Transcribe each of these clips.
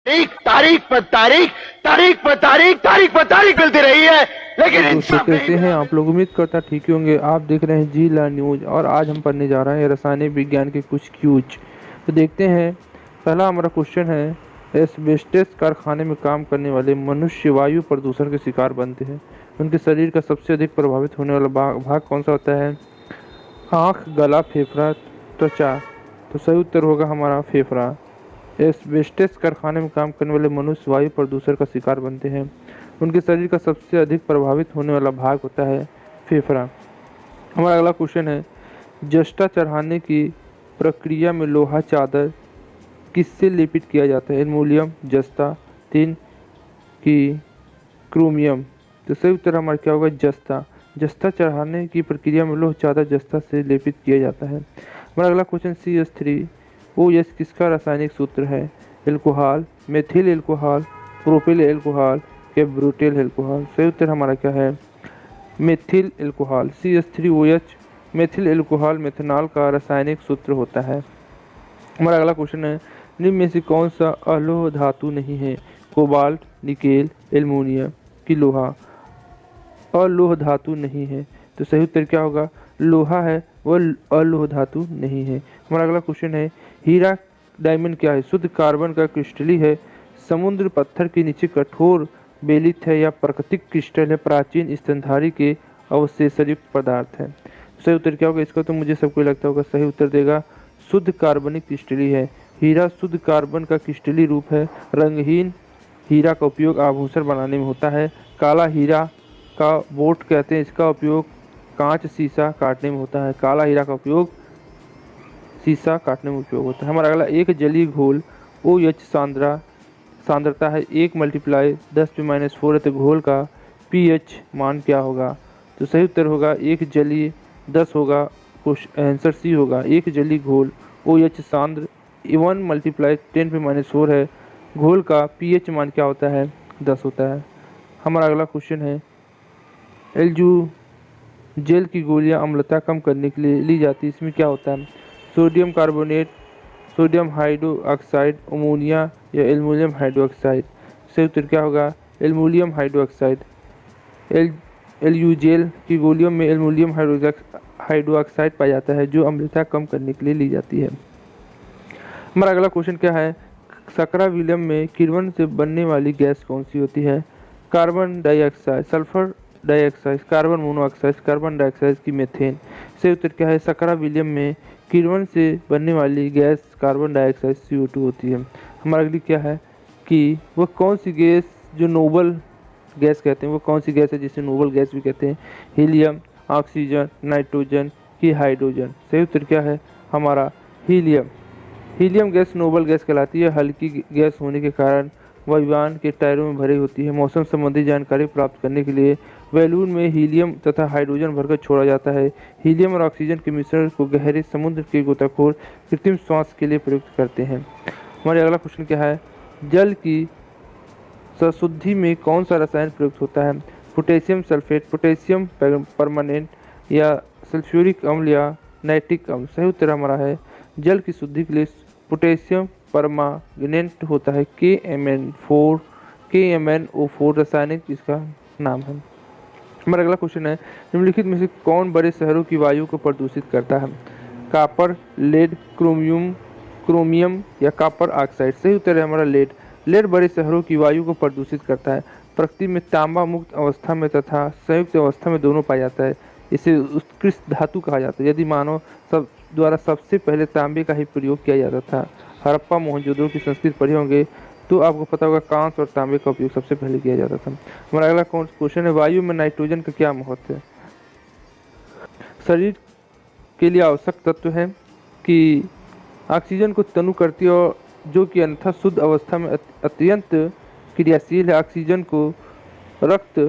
तारीख पर तारीख, तारीख पर तारीख, तारीख पर तारीख मिलती रही है, लेकिन दोस्तों कैसे हैं आप लोग। उम्मीद करता ठीक ही होंगे। आप देख रहे हैं जी ला न्यूज और आज हम पढ़ने जा रहे हैं रसायनिक विज्ञान के कुछ क्यूज। तो देखते हैं। पहला हमारा क्वेश्चन है, एस्बेस्टस कारखाने में काम करने वाले मनुष्य वायु प्रदूषण के शिकार बनते हैं। उनके शरीर का सबसे अधिक प्रभावित होने वाला भाग कौन सा होता है? आँख, गला, फेफड़ा, त्वचा। तो सही उत्तर होगा हमारा फेफड़ा। एस्बेस्टस कारखाने में काम करने वाले मनुष्य वायु प्रदूषण का शिकार बनते हैं। उनके शरीर का सबसे अधिक प्रभावित होने वाला भाग होता है फेफड़ा। हमारा अगला क्वेश्चन है, जस्ता चढ़ाने की प्रक्रिया में लोहा चादर किससे लेपित किया जाता है? एल्युमिनियम, जस्ता, टिन की क्रोमियम। तो सही उत्तर हमारा क्या होगा? जस्ता। जस्ता चढ़ाने की प्रक्रिया में लोहा चादर जस्ता से लेपित किया जाता है। हमारा अगला क्वेश्चन CH3OH किसका रासायनिक सूत्र है? Alcohol, methyl alcohol, propyl alcohol या ब्यूटेल एल्कोहल। सही उत्तर हमारा क्या है? Methyl alcohol. CH3OH methyl alcohol methanol का रासायनिक सूत्र होता है। हमारा अगला क्वेश्चन है, निम्न में से कौन सा अलोह धातु नहीं है? कोबाल्ट, निकेल, एल्युमिनियम की लोहा। अलोह धातु नहीं है तो सही उत्तर क्या होगा? लोहा है, वह अलोह धातु नहीं है। हमारा अगला क्वेश्चन है, हीरा डायमंड क्या है? शुद्ध कार्बन का क्रिस्टली है, समुद्र पत्थर के नीचे कठोर बेलित है या प्राकृतिक क्रिस्टल है, प्राचीन स्तनधारी के अवशेषयुक्त पदार्थ है। सही उत्तर क्या होगा इसका? तो मुझे सबको लगता होगा सही उत्तर देगा शुद्ध कार्बनिक क्रिस्टली है। हीरा शुद्ध कार्बन का क्रिस्टली रूप है। रंगहीन हीरा का उपयोग आभूषण बनाने में होता है। काला हीरा का बोट कहते हैं, इसका उपयोग कांच शीशा काटने में होता है। काला हीरा का उपयोग शीशा काटने में उपयोग होता है। हमारा अगला, एक जलीय घोल OH सांद्रता है 1 × 10⁻⁴ है, तो घोल का pH मान क्या होगा? तो सही उत्तर होगा 1 जलीय 10 होगा, आंसर सी होगा। एक जलीय घोल OH सांद्र 1 × 10⁻⁴ है, घोल का pH मान क्या होता है? 10 होता है। हमारा अगला क्वेश्चन है, एल्जू जेल की गोलियां अम्लता कम करने के लिए ली जाती है, इसमें क्या होता है? Sodium carbonate, sodium hydroxide, ammonia या एल्युमिनियम हाइड्रोक्साइड। सही उत्तर क्या होगा? Aluminium hydroxide. एल्यूजेल की गोलियों में एल्युमिनियम हाइड्रोक्साइड पाया जाता है जो अम्लता कम करने के लिए ली जाती है। हमारा अगला क्वेश्चन क्या है, सकरा विलयम में किण्वन से बनने वाली गैस कौन सी होती है? Carbon dioxide, sulphur dioxide, carbon monoxide, carbon dioxide की मीथेन। सही उत्तर क्या है? सकरा विलयम में किण्वन से बनने वाली गैस कार्बन डाइऑक्साइड CO2 होती है। हमारा अगली क्या है कि वह कौन सी गैस जो नोबल गैस कहते हैं, वो कौन सी गैस है जिसे नोबल गैस भी कहते हैं? हीलियम, ऑक्सीजन, नाइट्रोजन की हाइड्रोजन। सही उत्तर क्या है हमारा? Helium. Helium gas noble gas कहलाती है। हल्की गैस होने के कारण वह विमान के टायरों में भरी होती है। मौसम संबंधी जानकारी प्राप्त करने के लिए बैलून में हीलियम तथा हाइड्रोजन भरकर छोड़ा जाता है। हीलियम और ऑक्सीजन के मिश्रण को गहरे समुद्र के गोताखोर कृत्रिम श्वास के लिए प्रयुक्त करते हैं। हमारे अगला क्वेश्चन क्या है, जल की संशुद्धि में कौन सा रसायन प्रयुक्त होता है? पोटेशियम सल्फेट, पोटेशियम परमानेंट या सल्फ्यूरिक अम्ल या नाइट्रिक अम्ल। सही उत्तर हमारा है जल की शुद्धि के लिए पोटेशियम परमानेंट होता है। KMnO4 रासायनिक इसका नाम है। हमारा अगला क्वेश्चन है, निम्नलिखित में से कौन बड़े शहरों की वायु को प्रदूषित करता है? कॉपर, लेड, क्रोमियम या कॉपर ऑक्साइड। सही उत्तर है हमारा लेड। लेड बड़े शहरों की वायु को प्रदूषित करता है। प्रकृति में तांबा मुक्त अवस्था में तथा संयुक्त अवस्था में दोनों पाया जाता है। इसे उत्कृष्ट धातु कहा जाता है। यदि मानव द्वारा सबसे पहले तांबे का ही प्रयोग किया जाता था। हड़प्पा मोहनजोदड़ो की संस्कृति पढ़े होंगे तो आपको पता होगा कांस्य और तांबे का उपयोग सबसे पहले किया जाता था। हमारा अगला क्वेश्चन है, वायु में नाइट्रोजन का क्या महत्व है? शरीर के लिए आवश्यक तत्व है कि ऑक्सीजन को तनु करती है और जो कि अन्यथा शुद्ध अवस्था में अत्यंत क्रियाशील है। ऑक्सीजन को रक्त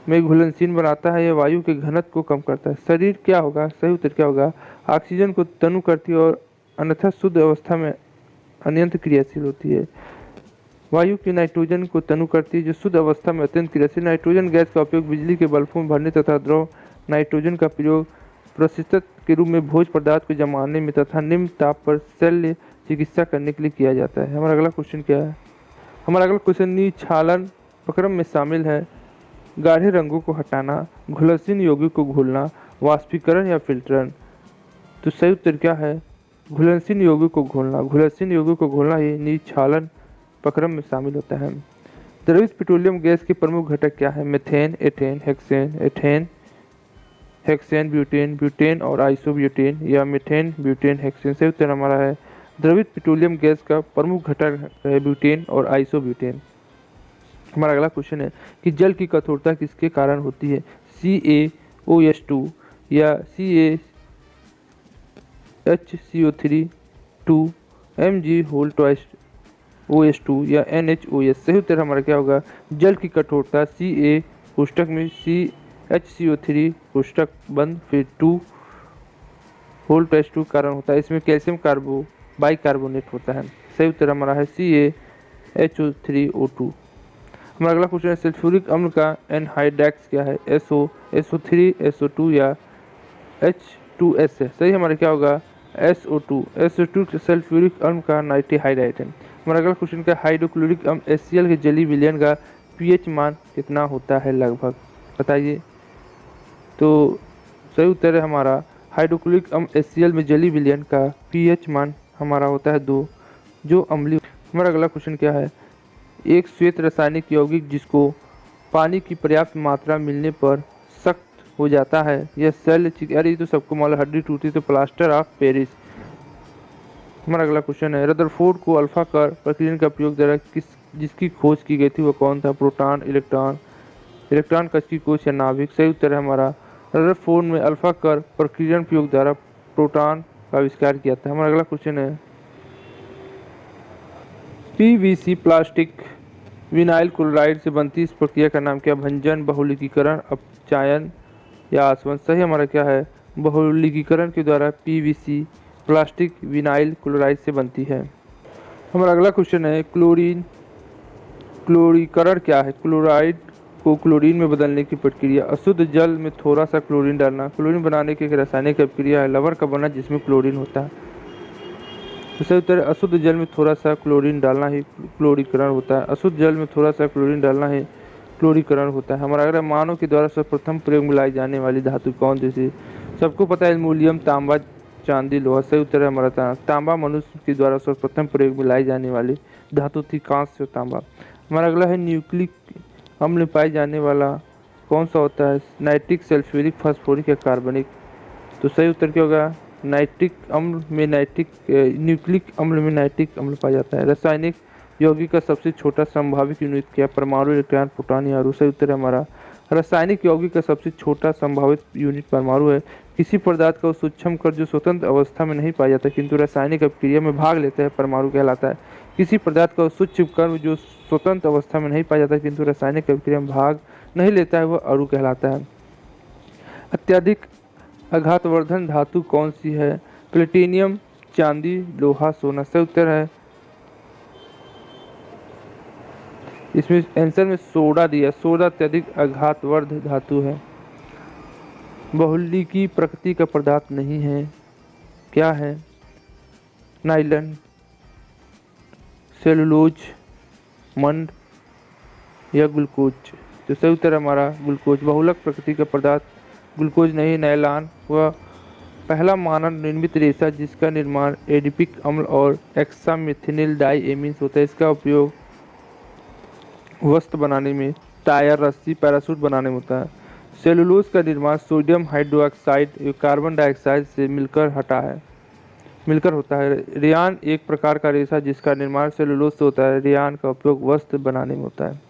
में घुलनशील बनाता है, यह वायु के घनत्व को कम करता है। शरीर क्या होगा? सही उत्तर क्या होगा? ऑक्सीजन को तनु करती है और अन्यथा शुद्ध अवस्था में अत्यंत क्रियाशील होती है। वायु की नाइट्रोजन को तनु करती है जो शुद्ध अवस्था में अत्यंत क्रियाशील। नाइट्रोजन गैस का उपयोग बिजली के बल्बों में भरने तथा द्रव नाइट्रोजन का प्रयोग प्रशिक्षित के रूप में भोज्य पदार्थ को जमाने में तथा निम्न ताप पर शल्य चिकित्सा करने के लिए किया जाता है। हमारा अगला क्वेश्चन क्या है, हमारा अगला क्वेश्चन निक्षालन प्रक्रम में शामिल है गाढ़े रंगों को हटाना, घुलनशील यौगिक को घोलना, वाष्पीकरण या फिल्टरन। तो सही उत्तर क्या है? घुलनशील यौगिक को घोलना। घुलनशील यौगिक को घोलना ही निक्षालन प्रक्रम में शामिल होता है। द्रवित पेट्रोलियम गैस के प्रमुख घटक क्या है? Methane, ethane, hexane, ethane, hexane, butane, butane और आइसोब्यूटेन या मीथेन, ब्यूटेन, हेक्सेन। सही उत्तर हमारा है द्रवित पेट्रोलियम गैस का प्रमुख घटक है ब्यूटेन और आइसोब्यूटेन। हमारा अगला क्वेश्चन है कि जल की कठोरता किसके कारण होती है? CaOH2 या CaHCO3 Mg/OH2 या NaOH। सही उत्तर हमारा क्या होगा? जल की कठोरता Ca कोष्टक में CHCO3 कोष्टक बंद फिर 2 कारण होता है। इसमें कैल्शियम कार्बो बाइकार्बोनेट होता है। सही उत्तर हमारा है CaHO3O2। हमारा अगला क्वेश्चन है सल्फ्यूरिक अम्ल का एनहाइड्रैक्स क्या है? SO3 SO2 या H2S है। सही हमारा क्या होगा? SO2 सल्फ्यूरिक अम्ल का नाइट्रिहाइड्राइड है। हमारा अगला क्वेश्चन का हाइड्रोक्लोरिक अम्ल HCl के जलीय विलयन का pH मान कितना होता है लगभग? बताइए। तो सही उत्तर है हमारा हाइड्रोक्लोरिक अम्ल HCl में जलीय विलयन का pH मान हमारा होता है 2 जो अम्लीय। हमारा अगला क्वेश्चन क्या है? एक श्वेत रासायनिक यौगिक जिसको पानी की पर्याप्त मात्रा मिलने पर सख्त हो जाता है यह सेल अरे ये तो सबको मालूम, हड्डी टूटी तो प्लास्टर ऑफ पेरिस। हमारा अगला क्वेश्चन है रदरफोर्ड को अल्फा कर प्रक्रिया का प्रयोग द्वारा जिसकी खोज की गई थी वह कौन था? प्रोटॉन, इलेक्ट्रॉन कक्ष की खोज या नाभिक। सही उत्तर है हमारा रदरफोर्ड में अल्फा कर प्रक्रिया प्रयोग द्वारा प्रोटॉन का आविष्कार किया था। हमारा अगला क्वेश्चन है PVC प्लास्टिक विनाइल क्लोराइड से बनती इस प्रक्रिया का नाम क्या? भंजन, बहुलकीकरण, अपचायन या आसवन। सही हमारा क्या है? बहुलकीकरण के द्वारा PVC प्लास्टिक विनाइल क्लोराइड से बनती है। हमारा अगला क्वेश्चन है क्लोरीकरण क्या है? क्लोराइड को क्लोरीन में बदलने की प्रक्रिया। अशुद्ध जल में थोड़ा सा क्लोरीन डालना। क्लोरीन बनाने की एक रासायनिक प्रक्रिया है। लवण का बनना जिसमें क्लोरीन होता है। तो सही उत्तर अशुद्ध जल में थोड़ा सा क्लोरीन डालना ही क्लोरीकरण होता है। अशुद्ध जल में थोड़ा सा क्लोरीन डालना ही क्लोरीकरण होता है। हमारा अगला मानव के द्वारा सर्वप्रथम प्रयोग में लाई जाने वाली धातु कौन? जैसे सबको पता है एल्युमिनियम, तांबा, चांदी, लोहा। सही उत्तर है हमारा तांबा मनुष्य के द्वारा सर्वप्रथम प्रयोग में लाई जाने वाली धातु थी कांस्य और तांबा। हमारा अगला है न्यूक्लिक अम्ल में पाए जाने वाला कौन सा होता है? नाइट्रिक, सल्फ्यूरिक, फास्फोरिक या कार्बनिक। तो सही उत्तर क्या होगा? न्यूक्लिक अम्ल में नाइट्रिक अम्ल पाया जाता है। रासायनिक यौगिक का सबसे छोटा संभावित यूनिट क्या? परमाणु, इलेक्ट्रॉन, प्रोटॉन या अणु। सही उत्तर है हमारा रासायनिक यौगिक का सबसे छोटा संभावित यूनिट परमाणु है। किसी पदार्थ का सूक्ष्म कण जो स्वतंत्र अवस्था में नहीं पाया जाता किंतु रासायनिक अभिक्रिया में भाग लेता है परमाणु कहलाता है। किसी पदार्थ का सूक्ष्म कण जो स्वतंत्र अवस्था में नहीं पाया जाता किंतु रासायनिक अभिक्रिया में भाग नहीं लेता है वह अणु कहलाता है। अत्यधिक आघातवर्धन धातु कौन सी है? प्लेटिनियम, चांदी, लोहा, सोना। सही उत्तर है इसमें आंसर में सोडा दिया। सोडा अत्यधिक आघातवर्ध धातु है। बहुलकी प्रकृति का पदार्थ नहीं है। क्या है? नाइलन, सेलुलोज, मंड या ग्लूकोज। तो सही उत्तर हमारा ग्लूकोज। बहुलक प्रकृति का पदार्थ ग्लूकोज नहीं, नायलॉन वह पहला मानव निर्मित रेशा जिसका निर्माण एडिपिक अम्ल और एक्सामिथिनिल डाइएमीन्स होता है। इसका उपयोग वस्त्र बनाने में, टायर, रस्सी, पैराशूट बनाने में होता है। सेलुलोज का निर्माण सोडियम हाइड्रोक्साइड कार्बन डाइऑक्साइड से मिलकर होता है। रेयान एक प्रकार का रेशा जिसका निर्माण सेलुलोज से होता है। रेयान का उपयोग वस्त्र बनाने में होता है।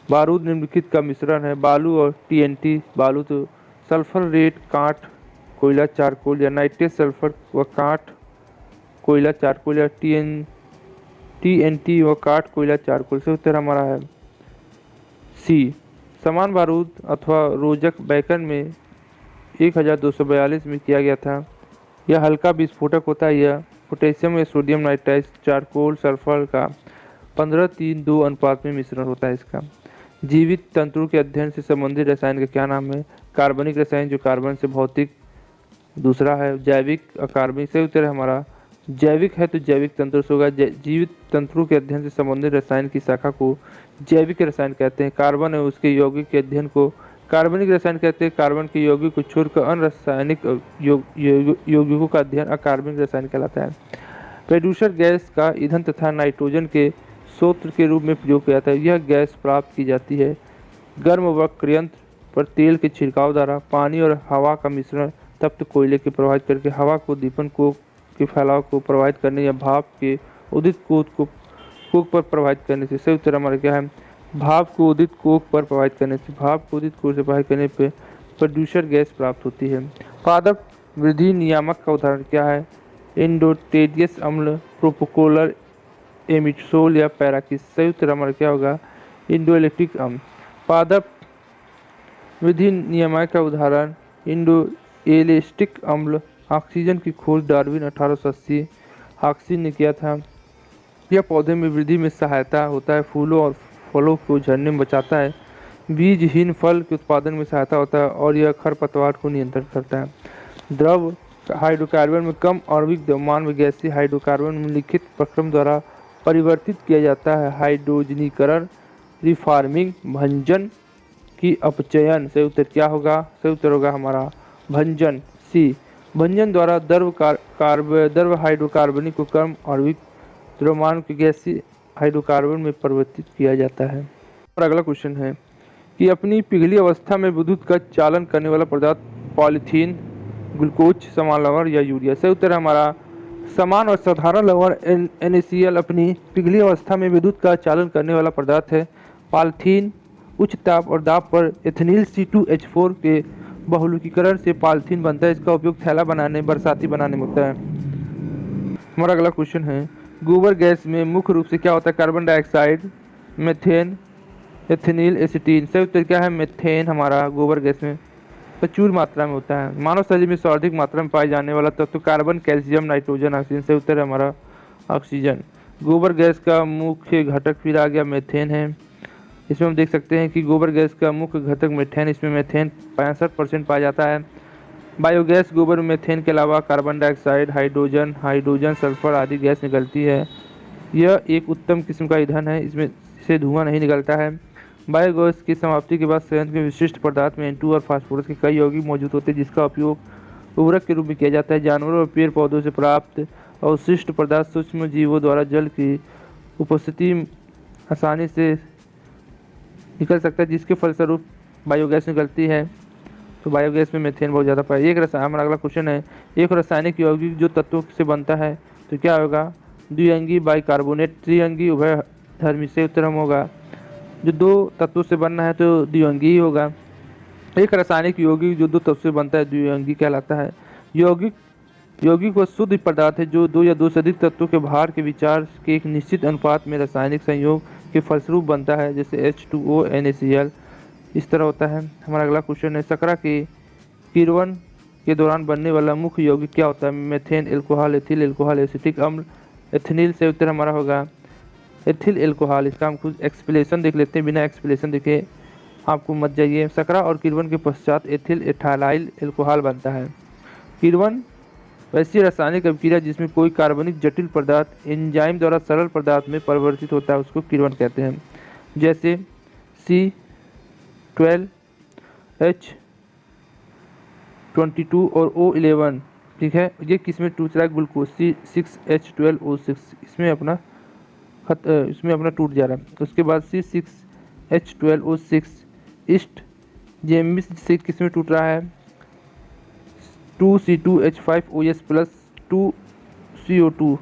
बारूद निम्नलिखित का मिश्रण है। बालू और TNT। बालू तो सल्फर रेड, काठ, कोयला, चारकोल या नाइट्रेट सल्फर व काठ, कोयला, चारकोल या TNT व काठ, कोयला, चारकोल। से उत्तर हमारा है C। समान बारूद अथवा रोजक बैकन में 1242 में किया गया था। यह हल्का विस्फोटक होता है। यह पोटेशियम या सोडियम नाइट्राइड, चारकोल, सल्फर का 15:3:2 अनुपात में मिश्रण होता है। इसका जीवित तंतुओं के अध्ययन से संबंधित रसायन का क्या नाम है? कार्बनिक रसायन जो कार्बन से भौतिक, दूसरा है जैविक अकार्बनिक। सही उत्तर है हमारा जैविक है तो जैविक तंत्र से होगा। जीवित तंत्रों के अध्ययन से संबंधित रसायन की शाखा को जैविक रसायन कहते हैं। कार्बन है उसके यौगिक के अध्ययन को कार्बनिक रसायन कहते हैं। कार्बन के यौगिक को छोड़कर अन्य रासायनिक यौगिकों का अध्ययन अकार्बनिक रसायन कहलाता है। प्रदूषक गैस का ईंधन तथा नाइट्रोजन के स्रोत के रूप में प्रयोग किया जाता है। यह गैस प्राप्त की जाती है गर्म वक्र यंत्र पर तेल के छिड़काव द्वारा। पानी और हवा का मिश्रण तप्त कोयले के प्रभावित करके हवा को दीपन कोक के फैलाव को प्रभावित करने या भाप के उदित कोक पर प्रभावित करने से। सही उत्तर हमारा क्या है? भाप को उदित कोक पर प्रभावित करने से। भाप को उदित कोक से प्रभावित करने पर प्रदूषक गैस प्राप्त होती है। पादप वृद्धि नियामक का उदाहरण क्या है? एंडोटेडियस अम्ल, प्रोपोकोलर, एमिसोल या पैराकिस। सही उत्तर हमारा क्या होगा? इंडोइलेक्ट्रिक अम्ल। पादप वृद्धि नियामक का उदाहरण इंडोएलेस्टिक अम्ल। ऑक्सीजन की खोज डार्विन 1880 ऑक्सीजन ने किया था। यह पौधे में वृद्धि में सहायता होता है, फूलों और फलों को झड़ने में बचाता है, बीजहीन फल के उत्पादन में सहायता होता है और यह खरपतवार को नियंत्रित करता है। द्रव हाइड्रोकार्बन में कम आणविक द्रव्यमान में गैसीय हाइड्रोकार्बन में लिखित प्रक्रम द्वारा परिवर्तित किया जाता है। हाइड्रोजनीकरण, रिफॉर्मिंग, भंजन की अपचयन। सही उत्तर क्या होगा? सही उत्तर होगा हमारा भंजन, सी। भंजन द्वारा द्रव हाइड्रोकार्बनिक को कम आणविक द्रव्यमान के गैसीय हाइड्रोकार्बन में परिवर्तित किया जाता है। और अगला क्वेश्चन है कि अपनी पिघली अवस्था में विद्युत का चालन करने वाला पदार्थ पॉलीथीन, ग्लूकोज, समान लवण या यूरिया। सही उत्तर हमारा समान और साधारण लवण NaCl अपनी पिघली अवस्था में विद्युत का चालन करने वाला पदार्थ है। पॉलीथीन उच्च ताप और दाब पर एथिलीन C2H4 के बहुलकीकरण से पॉलीथीन बनता है। इसका उपयोग थैला बनाने, बरसाती बनाने में होता है। हमारा अगला क्वेश्चन है गोबर गैस में मुख्य रूप से क्या होता है? Carbon dioxide, methane, ethylene, acetylene. सही उत्तर क्या है? मीथेन हमारा गोबर गैस में प्रचुर मात्रा में होता है। मानव शरीर में सर्वाधिक मात्रा में पाए जाने वाला तत्व कार्बन, कैल्शियम, नाइट्रोजन, ऑक्सीजन। सही उत्तर है हमारा ऑक्सीजन। गोबर गैस का मुख्य घटक फिर आ गया मीथेन है। इसमें हम देख सकते हैं कि गोबर गैस का मुख्य घटक मीथेन, इसमें मीथेन 65% पाया जाता है। बायोगैस गोबर में मीथेन के अलावा कार्बन डाइऑक्साइड, हाइड्रोजन, सल्फर आदि गैस निकलती है। यह एक उत्तम किस्म का ईंधन है, इसमें से धुआं नहीं निकलता है। बायोगैस की समाप्ति के बाद संयंत्र में विशिष्ट पदार्थ में N2 और फास्फोरस के कई यौगिक मौजूद होते हैं, जिसका उपयोग उर्वरक के रूप में किया जाता है। जानवरों और पेड़ पौधों से प्राप्त अवशिष्ट पदार्थ सूक्ष्म जीवों द्वारा जल की उपस्थिति आसानी से निकल सकता है, जिसके फलस्वरूप बायोगैस निकलती है। तो बायोगैस में मीथेन बहुत ज़्यादा पाया। हमारा अगला क्वेश्चन है एक रासायनिक यौगिक जो तत्वों से बनता है तो क्या होगा? द्विअंगी बाइकार्बोनेट, त्रिअंगी उभयधर्मी। से उत्तर हम होगा जो दो तत्वों से बनना है तो द्विअंगी ही होगा। एक रासायनिक यौगिक जो दो तत्वों से बनता है द्विअंगी कहलाता है। यौगिक वह शुद्ध पदार्थ है जो दो या दो से अधिक तत्वों के भार के विचार के एक निश्चित अनुपात में रासायनिक संयोग के फलस्वरूप बनता है, जैसे H2O, NaCl इस तरह होता है। हमारा अगला क्वेश्चन है शकरा के किण्वन के दौरान बनने वाला मुख्य यौगिक क्या होता है? Methane, alcohol, ethyl alcohol, acetic अम्ल, एथिलीन। से उत्तर हमारा होगा एथिल एल्कोहल। इसका हम कुछ एक्सप्लेनेशन देख लेते हैं, बिना एक्सप्लेनेशन देखे आपको मत जाइए। शकरा और किण्वन के पश्चात एथिल एथाइल एल्कोहल बनता है। किण्वन वैसी रासायनिक अभिक्रिया जिसमें कोई कार्बनिक जटिल पदार्थ एंजाइम द्वारा सरल पदार्थ में परिवर्तित होता है, उसको किण्वन कहते हैं। जैसे C12H22 और O11, ठीक है, ये किस में टूट रहा है? ग्लूकोज C6H12O6 इसमें अपना टूट जा रहा है। उसके बाद C6H12O6 ईस्ट जेमिस से किस में टूट रहा है? 2C2H5OS plus 2CO2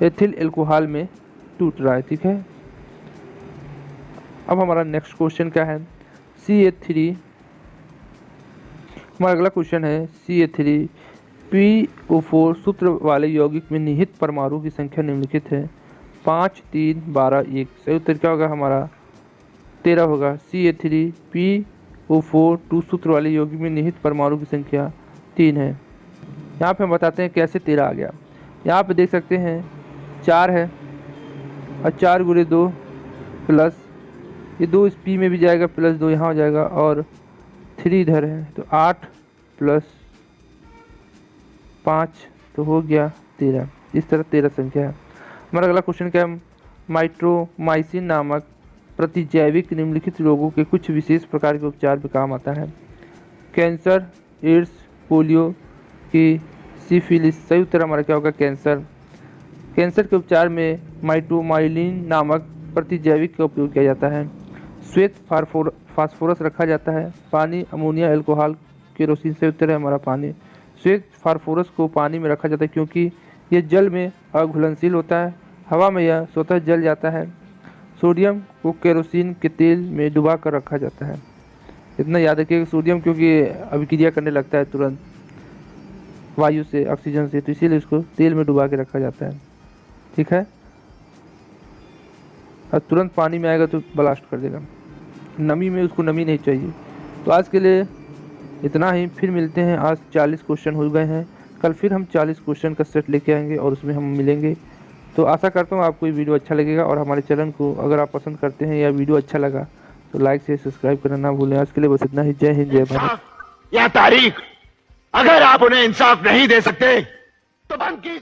ethyl alcohol में टूट रहा है, ठीक है। अब हमारा नेक्स्ट क्वेश्चन क्या है? CH3। हमारा अगला क्वेश्चन है CH3PO4 सूत्र वाले यौगिक में निहित परमाणु की संख्या निम्नलिखित है 5, 3, 12, 1। सही उत्तर क्या होगा? हमारा 13 होगा। CH3PO4 2 सूत्र वाले यौगिक में निहित परमाणु की संख्या 3 है। यहाँ पे हम बताते हैं कैसे 13 आ गया। यहाँ पे देख सकते हैं 4 है और 4 गुणे 2 प्लस ये 2 इस P में भी जाएगा, प्लस 2 यहाँ हो जाएगा और 3 इधर है, तो 8 प्लस 5 तो हो गया 13। इस तरह 13 संख्या है। हमारा अगला क्वेश्चन क्या है, माइट्रोमाइसिन नामक प्रतिजैविक निम्नलिखित रोगों के कुछ विशेष प्रकार के उपचार में काम आता है। कैंसर, एड्स, पोलियो की सिफिलिस। सही उत्तर हमारा क्या होगा, कैंसर। कैंसर के उपचार में माइटोमाइलिन नामक प्रतिजैविक का उपयोग किया जाता है। श्वेत फास्फोरस रखा जाता है। पानी, अमोनिया, अल्कोहल, केरोसिन। से उत्तर है हमारा पानी। श्वेत फास्फोरस को पानी में रखा जाता है क्योंकि यह जल में अघुलनशील होता है, हवा में यह स्वतः जल जाता है। सोडियम को केरोसिन के तेल में डुबा कर रखा जाता है। इतना याद रखिएगा, सोडियम क्योंकि अभिक्रिया करने लगता है तुरंत वायु से, ऑक्सीजन से, तो इसीलिए इसको तेल में डुबा के रखा जाता है। ठीक है, और तुरंत पानी में आएगा तो ब्लास्ट कर देगा, नमी में उसको नमी नहीं चाहिए। तो आज के लिए इतना ही, फिर मिलते हैं। आज 40 क्वेश्चन हो गए हैं, कल फिर हम 40 क्वेश्चन का सेट लेके आएंगे और उसमें हम मिलेंगे। तो आशा करता हूँ आपको ये वीडियो अच्छा लगेगा, और हमारे चैनल को अगर आप पसंद करते हैं या वीडियो अच्छा लगा तो लाइक से सब्सक्राइब करना ना भूलें। आज के लिए बस इतना ही। जय हिंद, जय भारत। इंसाफ या तारीख, अगर आप उन्हें इंसाफ नहीं दे सकते तो बंद कीजिए।